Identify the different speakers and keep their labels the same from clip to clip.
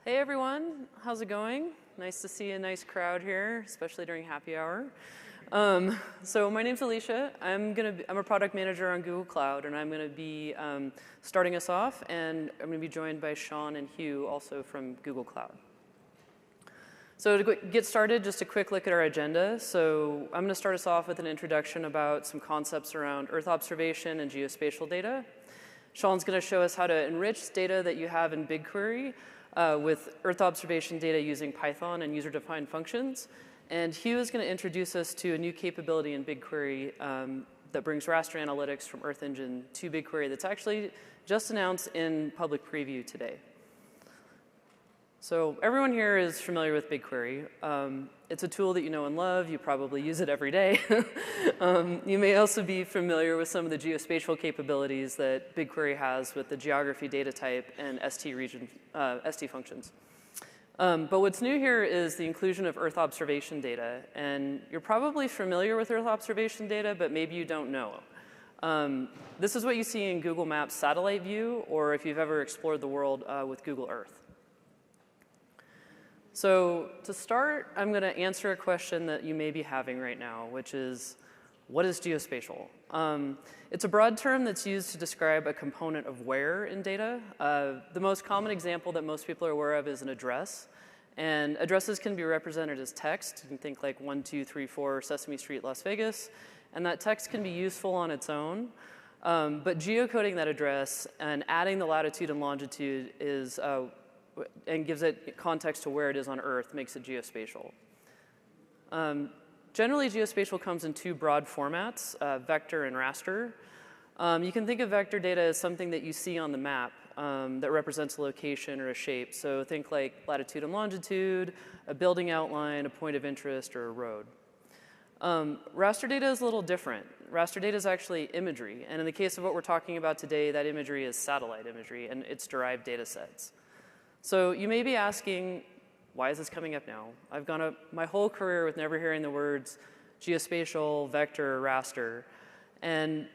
Speaker 1: Hey everyone, how's it going? Nice to see a nice crowd here, especially during happy hour. So my name's Alicia. I'm a product manager on Google Cloud, and I'm going to be starting us off, and I'm going to be joined by Sean and Hugh, also from Google Cloud. So to get started, just a quick look at our agenda. So I'm going to start us off with an introduction about some concepts around Earth observation and geospatial data. Sean's going to show us how to enrich data that you have in BigQuery with Earth observation data using Python and user-defined functions. And Hugh is going to introduce us to a new capability in BigQuery that brings raster analytics from Earth Engine to BigQuery that's actually just announced in public preview today. So everyone here is familiar with BigQuery. It's a tool that you know and love. You probably use it every day. You may also be familiar with some of the geospatial capabilities that BigQuery has with the geography data type and ST functions. But what's new here is the inclusion of Earth observation data. And you're probably familiar with Earth observation data, but maybe you don't know. This is what you see in Google Maps satellite view, or if you've ever explored the world with Google Earth. So to start, I'm going to answer a question that you may be having right now, which is, what is geospatial? It's a broad term that's used to describe a component of where in data. The most common example that most people are aware of is an address. And addresses can be represented as text. You can think like 1234 Sesame Street, Las Vegas. And that text can be useful on its own. But geocoding that address and adding the latitude and longitude is and gives it context to where it is on Earth, makes it geospatial. Generally, geospatial comes in two broad formats, vector and raster. You can think of vector data as something that you see on the map that represents a location or a shape. So think like latitude and longitude, a building outline, a point of interest, or a road. Raster data is a little different. Raster data is actually imagery. And in the case of what we're talking about today, that imagery is satellite imagery and its derived data sets. So you may be asking, why is this coming up now? I've gone up my whole career with never hearing the words geospatial, vector, raster. And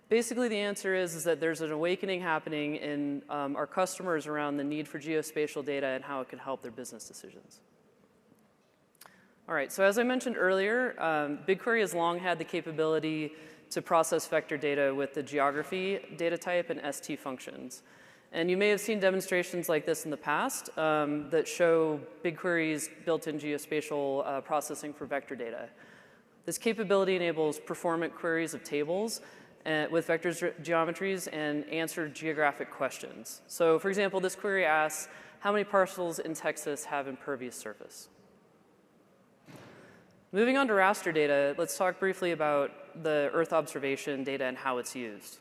Speaker 1: basically the answer is that there's an awakening happening in our customers around the need for geospatial data and how it can help their business decisions. All right, so as I mentioned earlier, BigQuery has long had the capability to process vector data with the geography data type and ST functions. And you may have seen demonstrations like this in the past that show BigQuery's built-in geospatial processing for vector data. This capability enables performant queries of tables with vectors geometries and answer geographic questions. So for example, this query asks, how many parcels in Texas have impervious surface? Moving on to raster data, let's talk briefly about the Earth observation data and how it's used.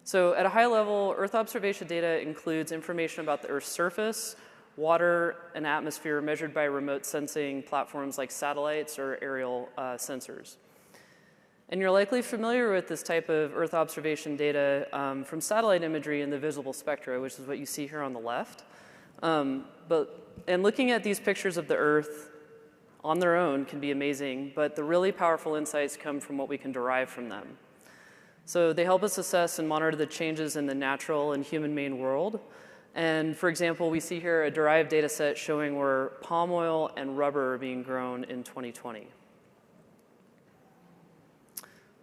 Speaker 1: So at a high level, Earth observation data includes information about the Earth's surface, water, and atmosphere measured by remote sensing platforms like satellites or aerial sensors. And you're likely familiar with this type of Earth observation data from satellite imagery in the visible spectra, which is what you see here on the left. And looking at these pictures of the Earth on their own can be amazing, but the really powerful insights come from what we can derive from them. So they help us assess and monitor the changes in the natural and human-made world. And for example, we see here a derived data set showing where palm oil and rubber are being grown in 2020.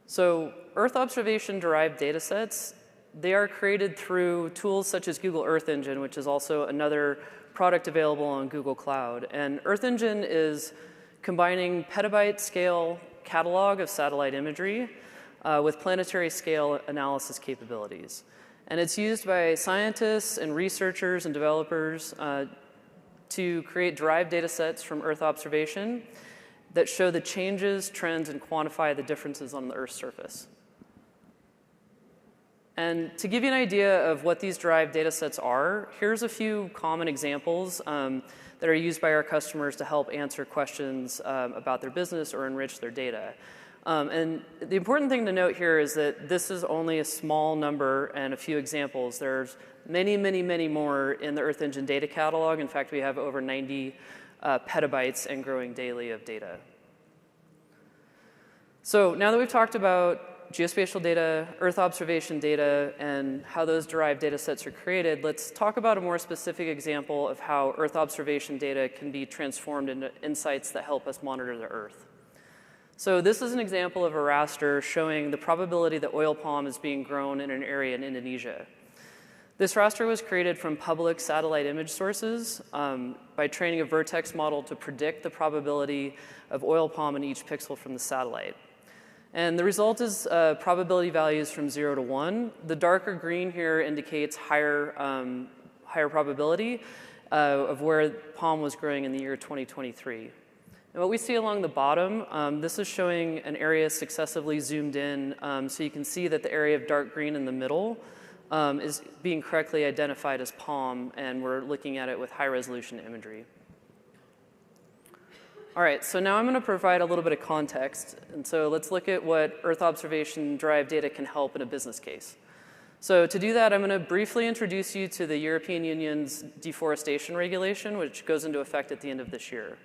Speaker 1: So Earth observation derived data sets, they are created through tools such as Google Earth Engine, which is also another product available on Google Cloud. And Earth Engine is combining petabyte scale catalog of satellite imagery with planetary scale analysis capabilities. And it's used by scientists and researchers and developers to create derived data sets from Earth observation that show the changes, trends, and quantify the differences on the Earth's surface. And to give you an idea of what these derived data sets are, here's a few common examples that are used by our customers to help answer questions about their business or enrich their data. And the important thing to note here is that this is only a small number and a few examples. There's many, many, many more in the Earth Engine data catalog. In fact, we have over 90 petabytes and growing daily of data. So now that we've talked about geospatial data, Earth observation data, and how those derived data sets are created, let's talk about a more specific example of how Earth observation data can be transformed into insights that help us monitor the Earth. So this is an example of a raster showing the probability that oil palm is being grown in an area in Indonesia. This raster was created from public satellite image sources by training a vertex model to predict the probability of oil palm in each pixel from the satellite. And the result is probability values from 0 to 1. The darker green here indicates higher probability of where palm was growing in the year 2023. And what we see along the bottom, this is showing an area successively zoomed in, so you can see that the area of dark green in the middle is being correctly identified as palm, and we're looking at it with high-resolution imagery. All right, so now I'm going to provide a little bit of context. And so let's look at what Earth observation derived data can help in a business case. So to do that, I'm going to briefly introduce you to the European Union's deforestation regulation, which goes into effect at the end of this year.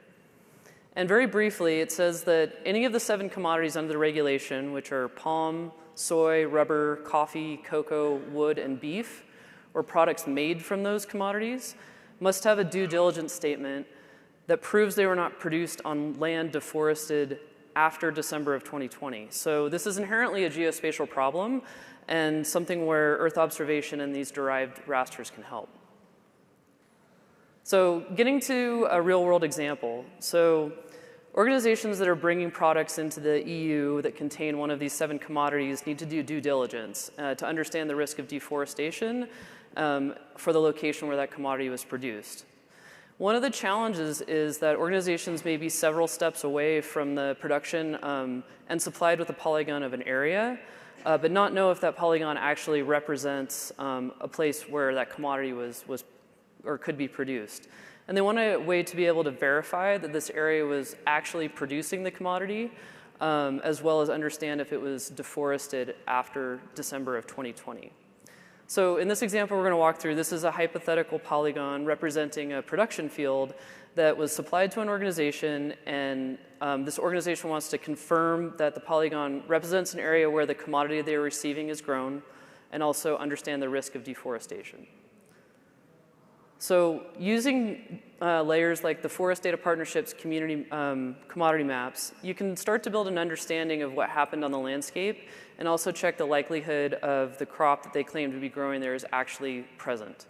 Speaker 1: And very briefly, it says that any of the 7 commodities under the regulation, which are palm, soy, rubber, coffee, cocoa, wood, and beef, or products made from those commodities, must have a due diligence statement that proves they were not produced on land deforested after December of 2020. So this is inherently a geospatial problem and something where Earth observation and these derived rasters can help. So getting to a real-world example. So organizations that are bringing products into the EU that contain one of these 7 commodities need to do due diligence to understand the risk of deforestation for the location where that commodity was produced. One of the challenges is that organizations may be several steps away from the production and supplied with a polygon of an area, but not know if that polygon actually represents a place where that commodity was or could be produced. And they want a way to be able to verify that this area was actually producing the commodity, as well as understand if it was deforested after December of 2020. So in this example we're going to walk through, this is a hypothetical polygon representing a production field that was supplied to an organization, and this organization wants to confirm that the polygon represents an area where the commodity they are receiving is grown, and also understand the risk of deforestation. So using layers like the Forest Data Partnership's community commodity maps, you can start to build an understanding of what happened on the landscape and also check the likelihood of the crop that they claim to be growing there is actually present.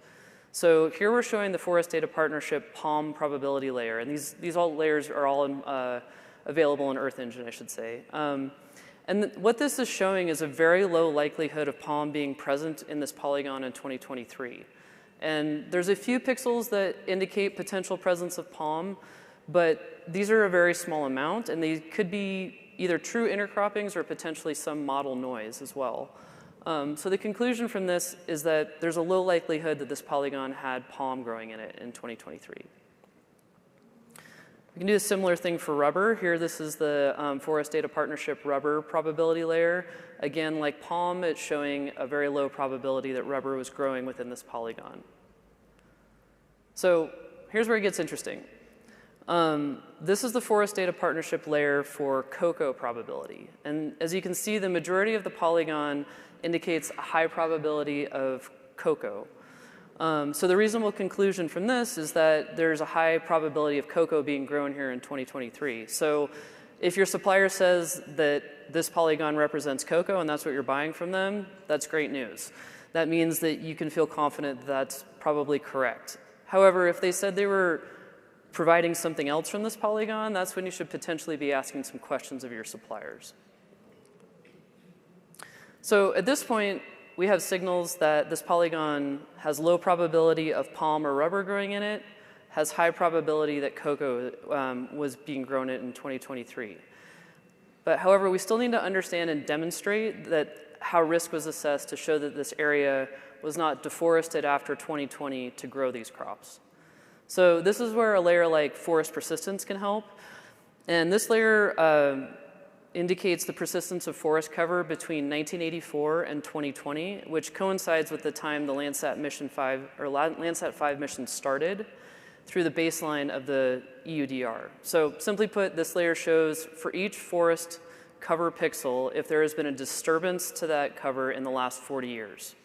Speaker 1: So here we're showing the Forest Data Partnership palm probability layer, and these all layers are all available in Earth Engine, I should say. And what this is showing is a very low likelihood of palm being present in this polygon in 2023. And there's a few pixels that indicate potential presence of palm, but these are a very small amount, and they could be either true intercroppings or potentially some model noise as well. So the conclusion from this is that there's a low likelihood that this polygon had palm growing in it in 2023. We can do a similar thing for rubber. Here, this is the Forest Data Partnership rubber probability layer. Again, like palm, it's showing a very low probability that rubber was growing within this polygon. So here's where it gets interesting. This is the Forest Data Partnership layer for cocoa probability. And as you can see, the majority of the polygon indicates a high probability of cocoa. So the reasonable conclusion from this is that there's a high probability of cocoa being grown here in 2023. So if your supplier says that this polygon represents cocoa and that's what you're buying from them, that's great news. That means that you can feel confident that that's probably correct. However, if they said they were providing something else from this polygon, that's when you should potentially be asking some questions of your suppliers. So at this point, we have signals that this polygon has low probability of palm or rubber growing in it, has high probability that cocoa was being grown in 2023. But however, we still need to understand and demonstrate that how risk was assessed to show that this area was not deforested after 2020 to grow these crops. So this is where a layer like forest persistence can help. And this layer indicates the persistence of forest cover between 1984 and 2020, which coincides with the time the Landsat Mission 5 or Landsat 5 mission started through the baseline of the EUDR. So simply put, this layer shows for each forest cover pixel if there has been a disturbance to that cover in the last 40 years.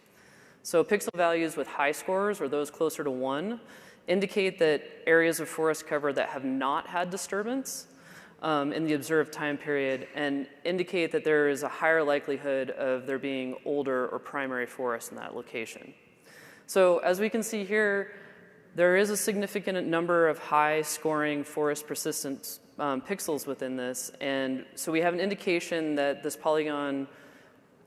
Speaker 1: So pixel values with high scores, or those closer to 1, indicate that areas of forest cover that have not had disturbance in the observed time period, and indicate that there is a higher likelihood of there being older or primary forest in that location. So as we can see here, there is a significant number of high-scoring forest persistence pixels within this, and so we have an indication that this polygon,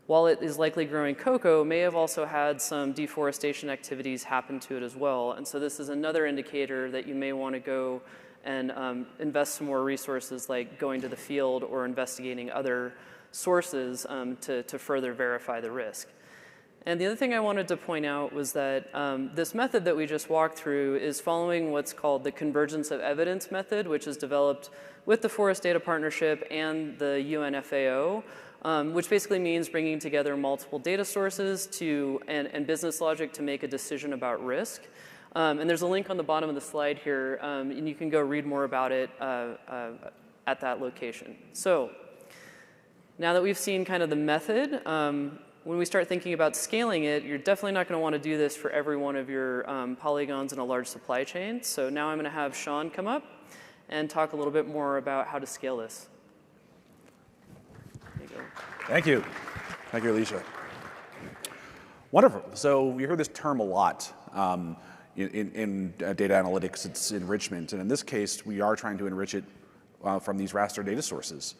Speaker 1: while it is likely growing cocoa, may have also had some deforestation activities happen to it as well. And so this is another indicator that you may want to go and invest some more resources, like going to the field or investigating other sources to further verify the risk. And the other thing I wanted to point out was that this method that we just walked through is following what's called the convergence of evidence method, which is developed with the Forest Data Partnership and the UN FAO, which basically means bringing together multiple data sources and business logic to make a decision about risk. And there's a link on the bottom of the slide here, and you can go read more about it at that location. So now that we've seen kind of the method, when we start thinking about scaling it, you're definitely not going to want to do this for every one of your polygons in a large supply chain. So now I'm going to have Sean come up and talk a little bit more about how to scale this. There you go.
Speaker 2: Thank you. Thank you, Alicia. Wonderful. So we hear this term a lot in data analytics. It's enrichment. And in this case, we are trying to enrich it from these raster data sources.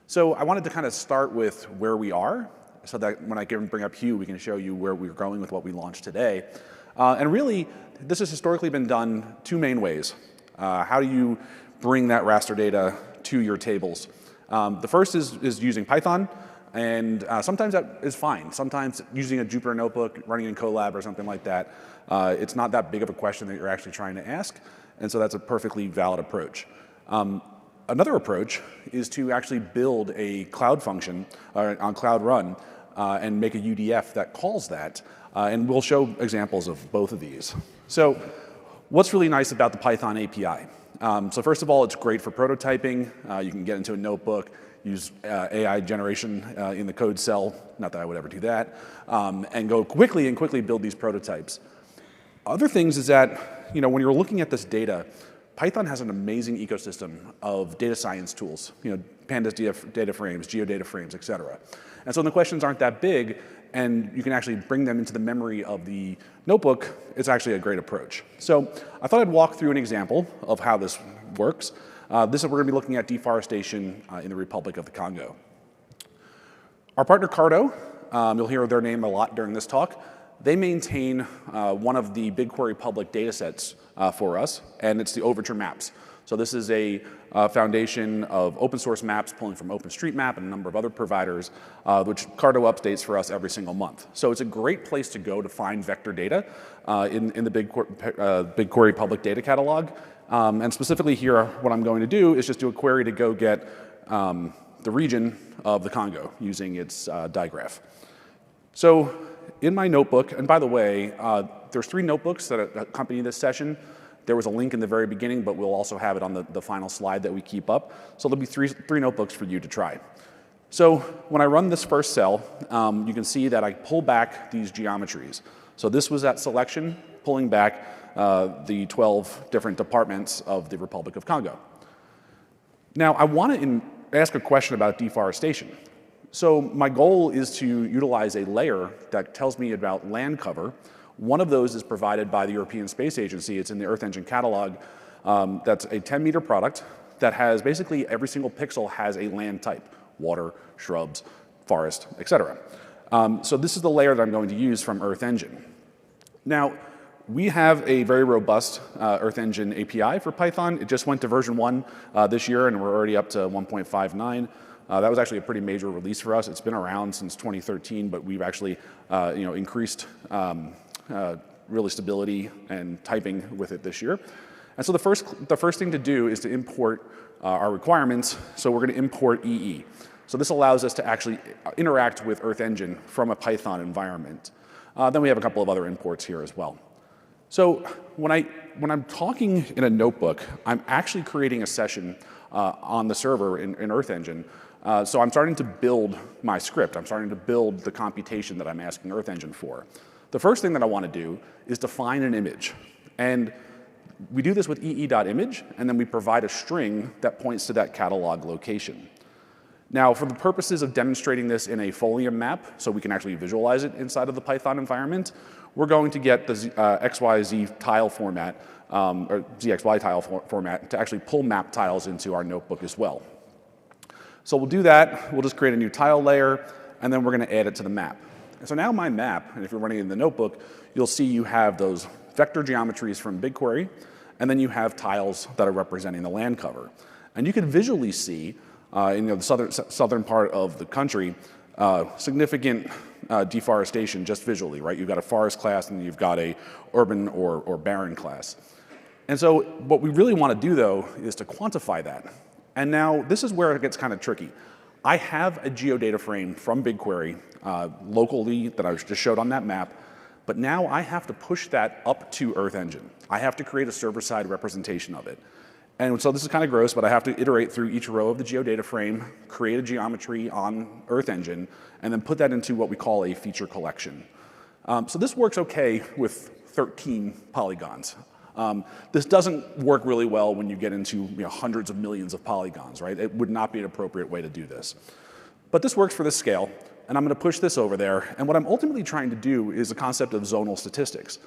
Speaker 2: So I wanted to kind of start with where we are, so that when I can bring up Hugh, we can show you where we're going with what we launched today. And really, this has historically been done two main ways. How do you bring that raster data to your tables? The first is using Python, and sometimes that is fine. Sometimes using a Jupyter notebook, running in Colab or something like that, it's not that big of a question that you're actually trying to ask, and so that's a perfectly valid approach. Another approach is to actually build a cloud function on Cloud Run and make a UDF that calls that, and we'll show examples of both of these. So what's really nice about the Python API? So first of all, it's great for prototyping. You can get into a notebook, use AI generation in the code cell, not that I would ever do that, and go quickly build these prototypes. Other things is that, when you're looking at this data, Python has an amazing ecosystem of data science tools, pandas data frames, geodata frames, et cetera. And so when the questions aren't that big, and you can actually bring them into the memory of the notebook, it's actually a great approach. So I thought I'd walk through an example of how this works. We're going to be looking at deforestation in the Republic of the Congo. Our partner Cardo, you'll hear their name a lot during this talk. They maintain one of the BigQuery public data sets for us, and it's the Overture Maps. So this is a foundation of open source maps pulling from OpenStreetMap and a number of other providers, which Cardo updates for us every single month. So it's a great place to go to find vector data in the BigQuery public data catalog. And specifically here, what I'm going to do is just do a query to go get the region of the Congo using its digraph. So in my notebook, and by the way, there's 3 notebooks that accompany this session. There was a link in the very beginning, but we'll also have it on the final slide that we keep up. So there'll be three notebooks for you to try. So when I run this first cell, you can see that I pull back these geometries. So this was that selection, pulling back the 12 different departments of the Republic of Congo. Now, I want to ask a question about deforestation. So my goal is to utilize a layer that tells me about land cover. One of those is provided by the European Space Agency. It's in the Earth Engine catalog. That's a 10-meter product that has basically every single pixel has a land type: water, shrubs, forest, etc. So this is the layer that I'm going to use from Earth Engine. Now, we have a very robust Earth Engine API for Python. It just went to version 1 this year, and we're already up to 1.59. That was actually a pretty major release for us. It's been around since 2013, but we've actually increased really stability and typing with it this year. And so the first thing to do is to import our requirements. So we're going to import EE. So this allows us to actually interact with Earth Engine from a Python environment. Then we have a couple of other imports here as well. So when I'm talking in a notebook, I'm actually creating a session on the server in Earth Engine So I'm starting to build my script. I'm starting to build the computation that I'm asking Earth Engine for. The first thing that I want to do is define an image. And we do this with ee.image, and then we provide a string that points to that catalog location. Now, for the purposes of demonstrating this in a Folium map, so we can actually visualize it inside of the Python environment, we're going to get the XYZ tile format, or ZXY tile format, to actually pull map tiles into our notebook as well. So we'll do that. We'll just create a new tile layer, and then we're going to add it to the map. And so now my map, and if you're running it in the notebook, you'll see you have those vector geometries from BigQuery, and then you have tiles that are representing the land cover. And you can visually see, in the southern part of the country, significant deforestation just visually, right? You've got a forest class, and you've got a urban or barren class. And so what we really want to do, though, is to quantify that. And now this is where it gets kind of tricky. I have a geodata frame from BigQuery locally that I just showed on that map, but now I have to push that up to Earth Engine. I have to create a server-side representation of it. And so this is kind of gross, but I have to iterate through each row of the geodata frame, create a geometry on Earth Engine, and then put that into what we call a feature collection. So this works okay with 13 polygons. This doesn't work really well when you get into hundreds of millions of polygons, right? It would not be an appropriate way to do this. But this works for this scale, and I'm going to push this over there. And what I'm ultimately trying to do is a concept of zonal statistics.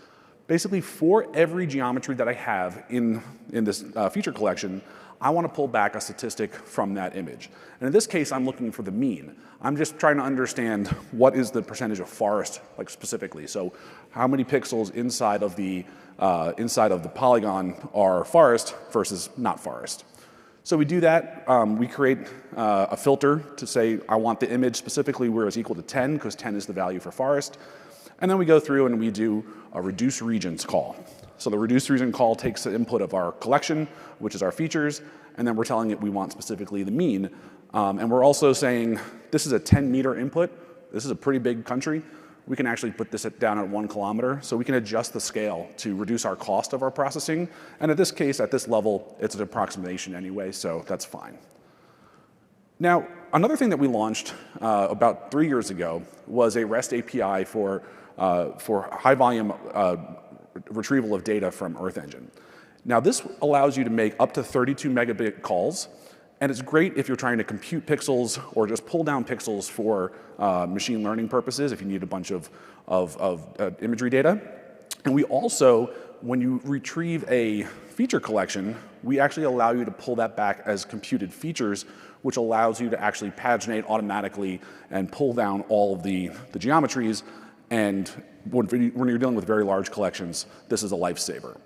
Speaker 2: Basically, for every geometry that I have in this feature collection, I want to pull back a statistic from that image. And in this case, I'm looking for the mean. I'm just trying to understand what is the percentage of forest, like specifically. So how many pixels inside of the polygon are forest versus not forest. So we do that. We create a filter to say I want the image specifically where it's equal to 10, because 10 is the value for forest. And then we go through and we do a reduce regions call. So the reduce region call takes the input of our collection, which is our features, and then we're telling it we want specifically the mean. And we're also saying this is a 10-meter input. This is a pretty big country. We can actually put this down at 1 kilometer, so we can adjust the scale to reduce our cost of our processing. And in this case, at this level, it's an approximation anyway, so that's fine. Now, another thing that we launched about 3 years ago was a REST API for high-volume retrieval of data from Earth Engine. Now, this allows you to make up to 32 megabit calls, and it's great if you're trying to compute pixels or just pull down pixels for machine learning purposes if you need a bunch of imagery data. And we also, when you retrieve a feature collection, we actually allow you to pull that back as computed features, which allows you to actually paginate automatically and pull down all of the geometries. And when you're dealing with very large collections, this is a lifesaver.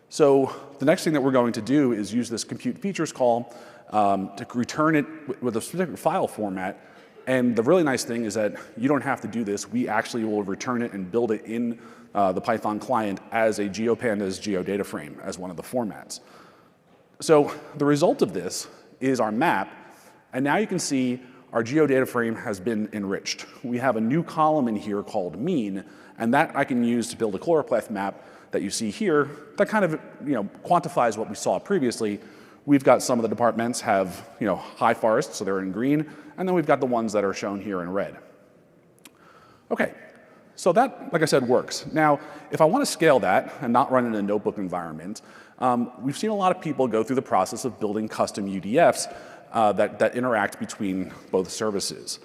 Speaker 2: So the next thing that we're going to do is use this compute features call to return it with a specific file format. And the really nice thing is that you don't have to do this. We actually will return it and build it in the Python client as a GeoPandas geodata frame as one of the formats. So the result of this is our map. And now you can see our geodata frame has been enriched. We have a new column in here called mean, and that I can use to build a chloropleth map that you see here that kind of quantifies what we saw previously. We've got some of the departments have high forest, so they're in green, and then we've got the ones that are shown here in red. Okay, so that, like I said, works. Now, if I want to scale that and not run in a notebook environment, we've seen a lot of people go through the process of building custom UDFs that interact between both services.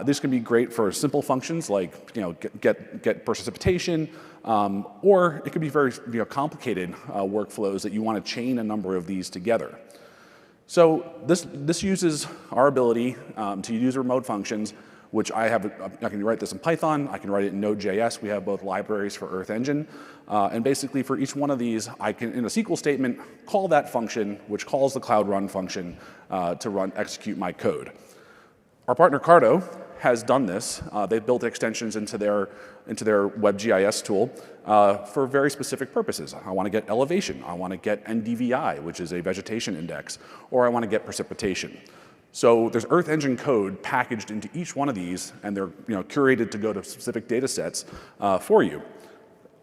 Speaker 2: This can be great for simple functions like get precipitation, or it could be very complicated workflows that you want to chain a number of these together. So this uses our ability to use remote functions, which I can write this in Python, I can write it in Node.js. We have both libraries for Earth Engine. And basically for each one of these, I can, in a SQL statement, call that function, which calls the Cloud Run function to execute my code. Our partner Cardo has done this. They've built extensions into their WebGIS tool for very specific purposes. I want to get elevation. I want to get NDVI, which is a vegetation index, or I want to get precipitation. So there's Earth Engine code packaged into each one of these, and they're curated to go to specific data sets for you.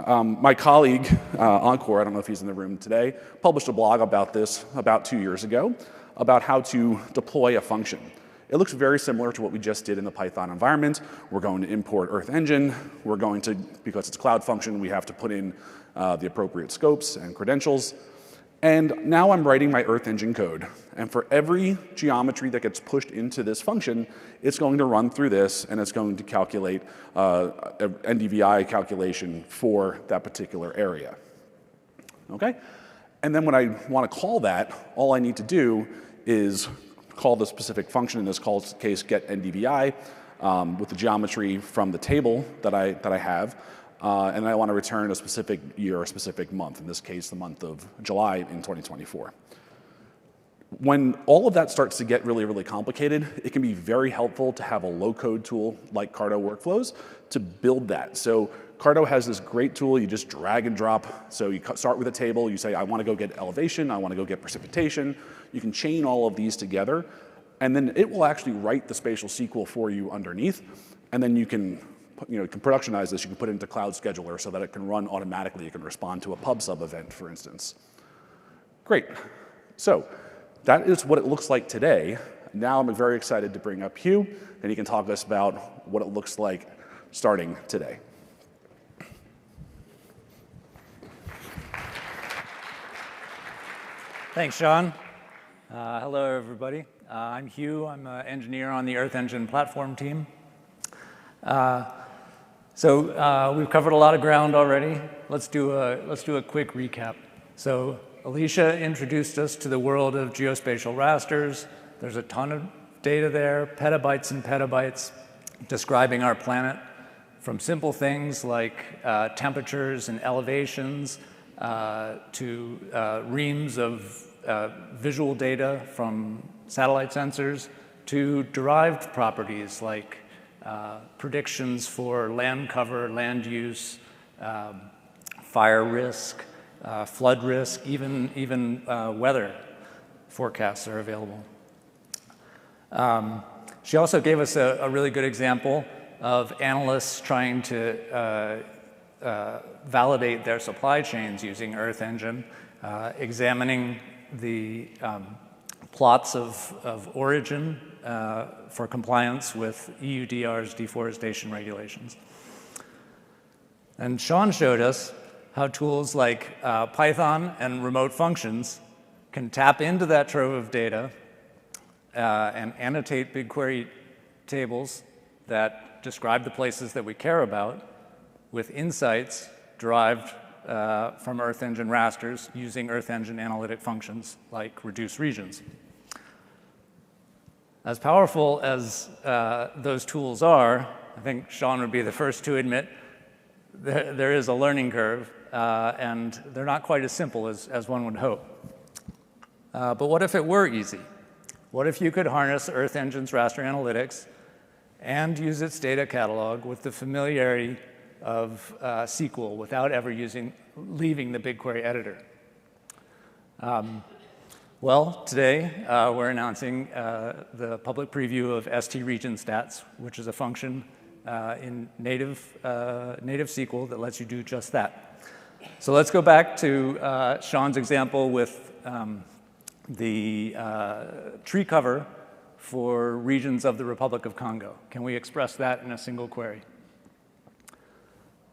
Speaker 2: My colleague, Encore, I don't know if he's in the room today, published a blog about this about 2 years ago, about how to deploy a function. It looks very similar to what we just did in the Python environment. We're going to import Earth Engine. We're going to, because it's a cloud function, we have to put in the appropriate scopes and credentials. And now I'm writing my Earth Engine code. And for every geometry that gets pushed into this function, it's going to run through this, and it's going to calculate an NDVI calculation for that particular area. Okay? And then when I want to call that, all I need to do is call the specific function, in this case get NDVI, with the geometry from the table that I have. And I want to return a specific year or a specific month, in this case, the month of July in 2024. When all of that starts to get really, really complicated, it can be very helpful to have a low-code tool like Carto Workflows to build that. So Carto has this great tool. You just drag and drop. So you start with a table. You say, I want to go get elevation. I want to go get precipitation. You can chain all of these together. And then it will actually write the spatial SQL for you underneath. And then you can productionize this. You can put it into Cloud Scheduler so that it can run automatically. It can respond to a pub sub event, for instance. Great. So that is what it looks like today. Now I'm very excited to bring up Hugh, and he can talk to us about what it looks like starting today.
Speaker 3: Thanks, Sean. Hello, everybody. I'm Hugh. I'm an engineer on the Earth Engine platform team. So we've covered a lot of ground already. Let's do a quick recap. So Alicia introduced us to the world of geospatial rasters. There's a ton of data there, petabytes and petabytes, describing our planet, from simple things like temperatures and elevations to reams of visual data from satellite sensors to derived properties like predictions for land cover, land use, fire risk, flood risk, even weather forecasts are available. She also gave us a really good example of analysts trying to validate their supply chains using Earth Engine, examining the plots of origin for compliance with EUDR's deforestation regulations. And Sean showed us how tools like Python and remote functions can tap into that trove of data and annotate BigQuery tables that describe the places that we care about with insights derived from Earth Engine rasters using Earth Engine analytic functions like reduce regions. As powerful as those tools are, I think Sean would be the first to admit there is a learning curve, and they're not quite as simple as one would hope. But what if it were easy? What if you could harness Earth Engine's raster analytics and use its data catalog with the familiarity of SQL without ever leaving the BigQuery editor? Well, today we're announcing the public preview of st_region_stats, which is a function in native SQL that lets you do just that. So let's go back to Sean's example with the tree cover for regions of the Republic of Congo. Can we express that in a single query?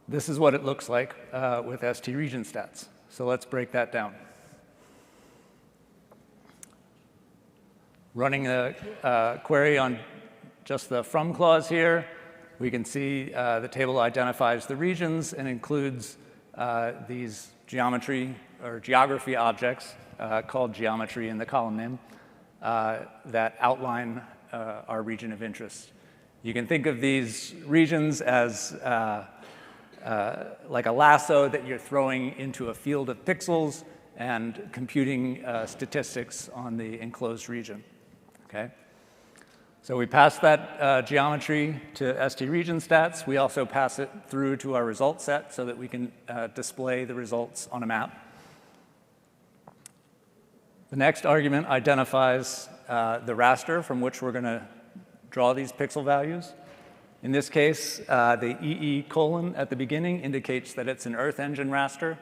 Speaker 3: This is what it looks like with st_region_stats. So let's break that down. Running a query on just the from clause here, we can see the table identifies the regions and includes these geometry or geography objects called geometry in the column name that outline our region of interest. You can think of these regions as like a lasso that you're throwing into a field of pixels and computing statistics on the enclosed region. Okay? So we pass that geometry to st_region_stats. We also pass it through to our result set so that we can display the results on a map. The next argument identifies the raster from which we're going to draw these pixel values. In this case, the EE colon at the beginning indicates that it's an Earth Engine raster.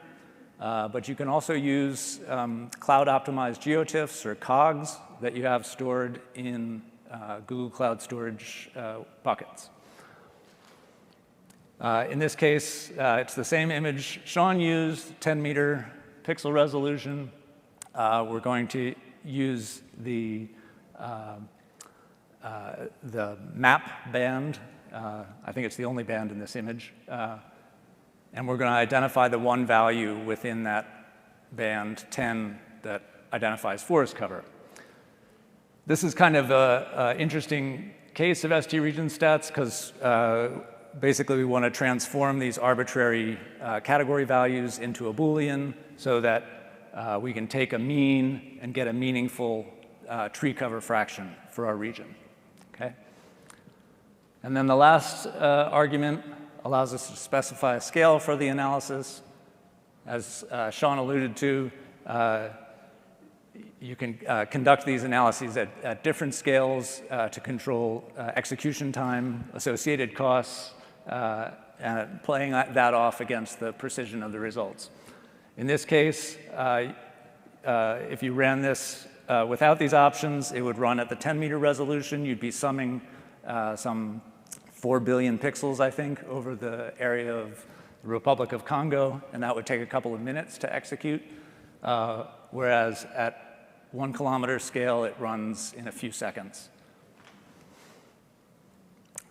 Speaker 3: But you can also use cloud-optimized geotiffs or COGs that you have stored in Google Cloud Storage buckets. In this case, it's the same image Sean used, 10-meter pixel resolution. We're going to use the map band. I think it's the only band in this image. And we're going to identify the one value within that band 10 that identifies forest cover. This is kind of an interesting case of ST region stats because basically we want to transform these arbitrary category values into a Boolean so that we can take a mean and get a meaningful tree cover fraction for our region. Okay? And then the last argument allows us to specify a scale for the analysis. As Sean alluded to, you can conduct these analyses at different scales to control execution time, associated costs, and playing that off against the precision of the results. In this case, if you ran this without these options, it would run at the 10-meter resolution. You'd be summing some 4 billion pixels, I think, over the area of the Republic of Congo, and that would take a couple of minutes to execute, whereas at 1 kilometer scale, it runs in a few seconds.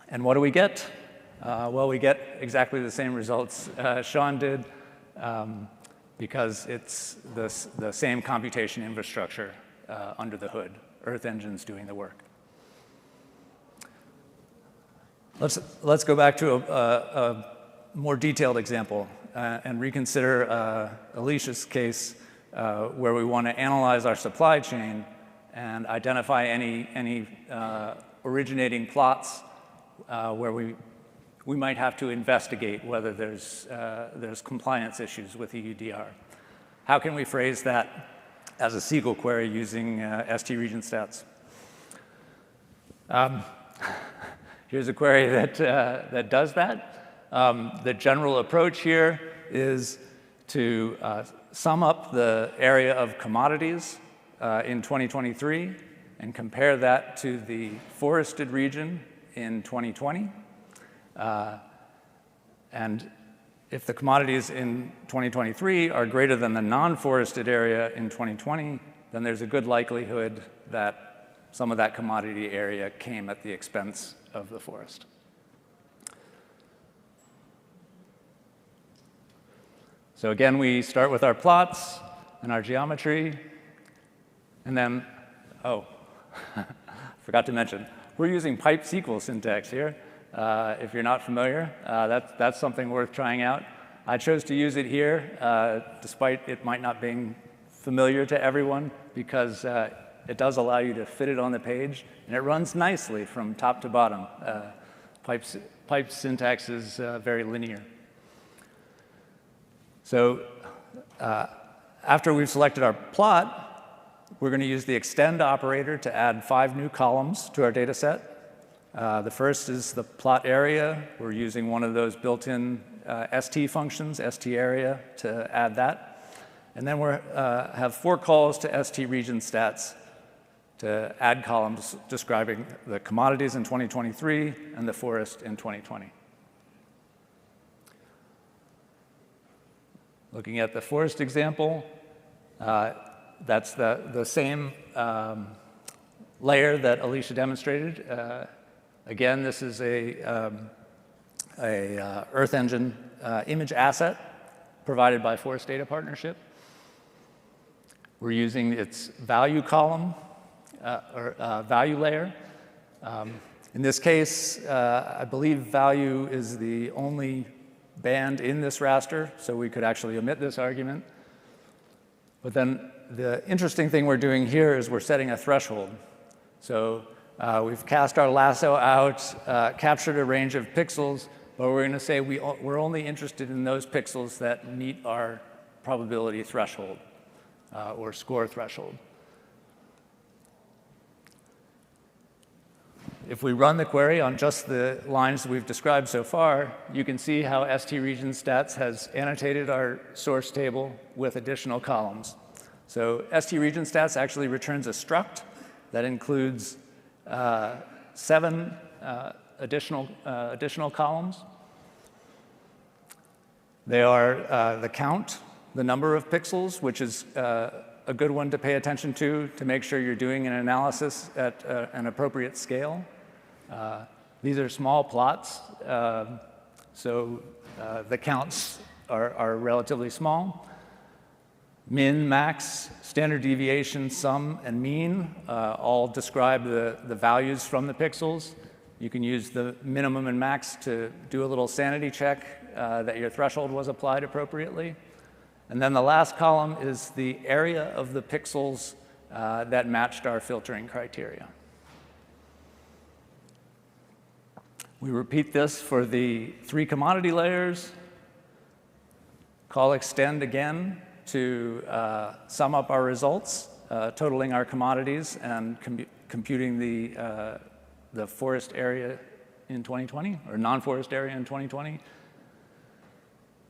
Speaker 3: And what do we get? Well, we get exactly the same results Sean did because it's the same computation infrastructure under the hood. Earth Engine's doing the work. Let's go back to a more detailed example and reconsider Alicia's case where we want to analyze our supply chain and identify any originating plots where we might have to investigate whether there's compliance issues with EUDR. How can we phrase that as a SQL query using ST region stats? Here's a query that does that. The general approach here is to sum up the area of commodities in 2023 and compare that to the forested region in 2020. And if the commodities in 2023 are greater than the non-forested area in 2020, then there's a good likelihood that some of that commodity area came at the expense of the forest. So again, we start with our plots and our geometry, and then, forgot to mention, we're using pipe SQL syntax here. If you're not familiar, that's something worth trying out. I chose to use it here, despite it might not being familiar to everyone, because it does allow you to fit it on the page, and it runs nicely from top to bottom. Pipe syntax is very linear. So after we've selected our plot, we're going to use the extend operator to add 5 new columns to our data set. The first is the plot area. We're using one of those built-in ST functions, ST area, to add that. And then we have 4 calls to ST region stats to add columns describing the commodities in 2023 and the forest in 2020. Looking at the forest example, that's the same layer that Alicia demonstrated. Again, this is a Earth Engine image asset provided by Forest Data Partnership. We're using its value column, or value layer. In this case, I believe value is the only band in this raster, so we could actually omit this argument. But then the interesting thing we're doing here is we're setting a threshold. So we've cast our lasso out, captured a range of pixels, but we're going to say we're only interested in those pixels that meet our probability threshold or score threshold. If we run the query on just the lines we've described so far, you can see how ST region stats has annotated our source table with additional columns. So ST region stats actually returns a struct that includes 7 additional columns. They are the count, the number of pixels, which is a good one to pay attention to make sure you're doing an analysis at an appropriate scale. These are small plots, so the counts are relatively small. Min, max, standard deviation, sum, and mean all describe the values from the pixels. You can use the minimum and max to do a little sanity check that your threshold was applied appropriately. And then the last column is the area of the pixels that matched our filtering criteria. We repeat this for the 3 commodity layers. Call extend again to sum up our results, totaling our commodities and computing the forest area in 2020, or non-forest area in 2020.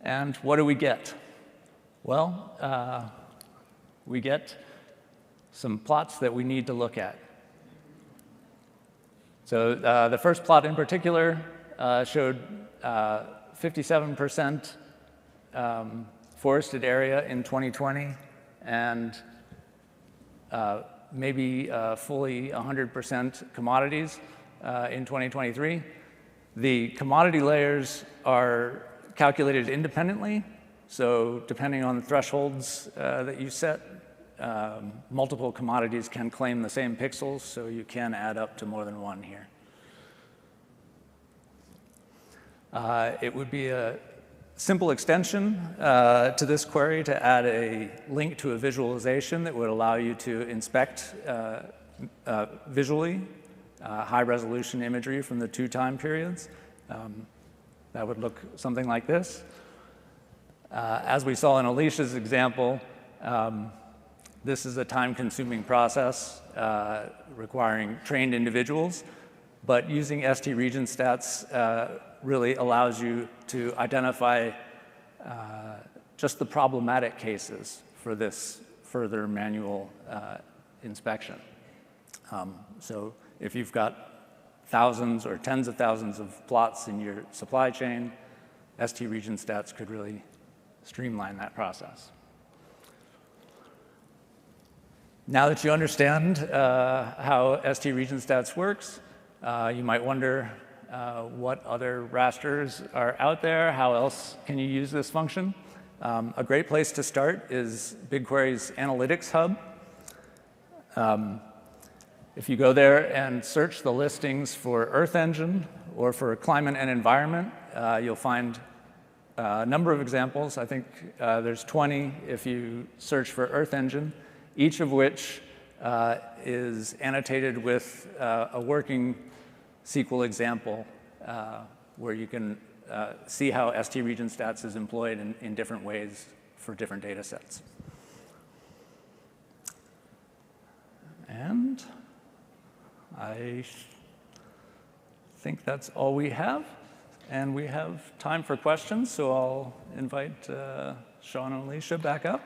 Speaker 3: And what do we get? Well, we get some plots that we need to look at. So the first plot in particular showed 57% forested area in 2020 and maybe fully 100% commodities in 2023. The commodity layers are calculated independently. So depending on the thresholds that you set, multiple commodities can claim the same pixels, so you can add up to more than one here. It would be a simple extension to this query to add a link to a visualization that would allow you to inspect visually high-resolution imagery from the 2 time periods. That would look something like this. As we saw in Alicia's example, this is a time-consuming process requiring trained individuals, but using ST region stats really allows you to identify just the problematic cases for this further manual inspection. So if you've got thousands or tens of thousands of plots in your supply chain, ST region stats could really streamline that process. Now that you understand how ST region stats works, you might wonder what other rasters are out there. How else can you use this function? A great place to start is BigQuery's Analytics Hub. If you go there and search the listings for Earth Engine or for climate and environment, you'll find a number of examples. I think there's 20 if you search for Earth Engine, each of which is annotated with a working SQL example where you can see how ST region stats is employed in different ways for different data sets. And I think that's all we have. And we have time for questions, so I'll invite Sean and Alicia back up.